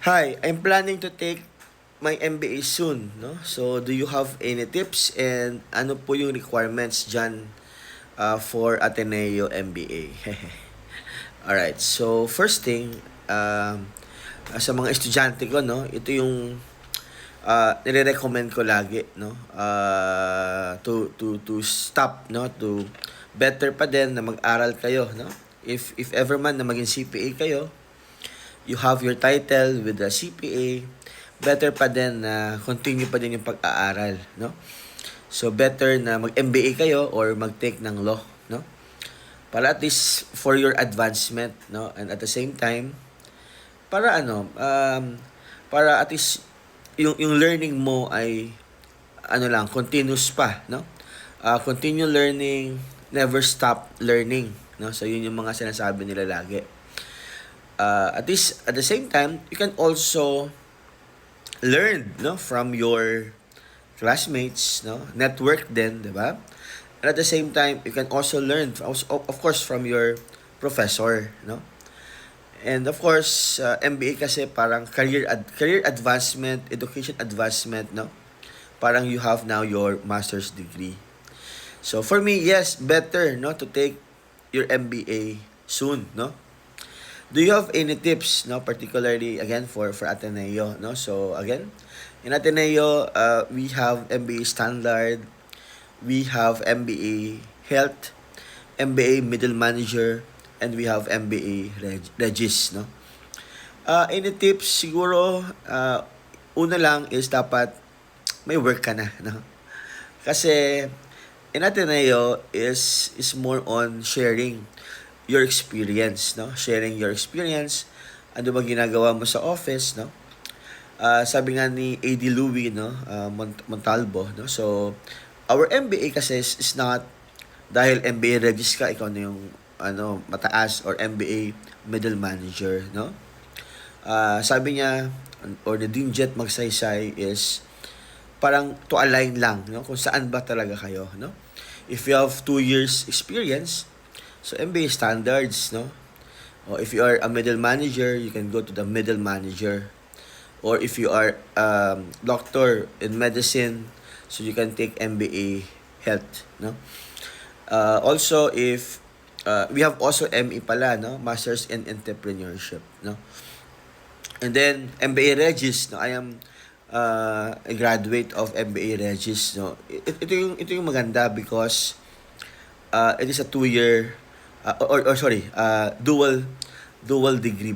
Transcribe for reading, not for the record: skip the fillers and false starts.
Hi, I'm planning to take my MBA soon, no? So, do you have any tips and ano po yung requirements dyan for Ateneo MBA? Alright, so first thing, sa mga estudyante ko, no? Ito yung nire-recommend ko lagi, no? To stop, no? To better pa din na mag-aral kayo, no? If ever man na maging CPA kayo, you have your title with the CPA, better pa din na continue pa din yung pag-aaral, no? So, better na mag-MBA kayo or mag-take ng law, no? Para at least for your advancement, no? And at the same time, para para at least yung learning mo ay continuous pa, no? Continue learning, never stop learning, no? So, yun yung mga sinasabi nila lagi. At least at the same time, you can also learn, no, from your classmates, no, network din, di ba? And at the same time, you can also learn, of course, from your professor, no? And of course, MBA kasi parang career advancement, education advancement, no? Parang you have now your master's degree. So for me, yes, better, no, to take your MBA soon, no? Do you have any tips, no, particularly again for Ateneo, no? So again, in Ateneo, we have MBA Standard, we have MBA Health, MBA Middle Manager, and we have MBA Regis, no? Any tips siguro, una lang is dapat may work ka na, no? Kasi in Ateneo is more on sharing your experience, no? Sharing your experience. Ano ba ginagawa mo sa office, no? Sabi nga ni AD Louie, no? Montalvo, no? So, our MBA kasi is not dahil MBA Regis ka, ikaw na yung mataas or MBA Middle Manager, no? Sabi niya, or the Dean Jet Magsaysay is parang to align lang, no? Kung saan ba talaga kayo, no? If you have 2 years experience, so MBA standards, no? Or if you are a middle manager, you can go to the middle manager. Or if you are doctor in medicine, so you can take MBA health, no? Also, if we have also ME pala, no? Masters in Entrepreneurship, no? And then MBA Regis, no? I am a graduate of MBA Regis, no? Ito yung maganda because it is a 2-year dual degree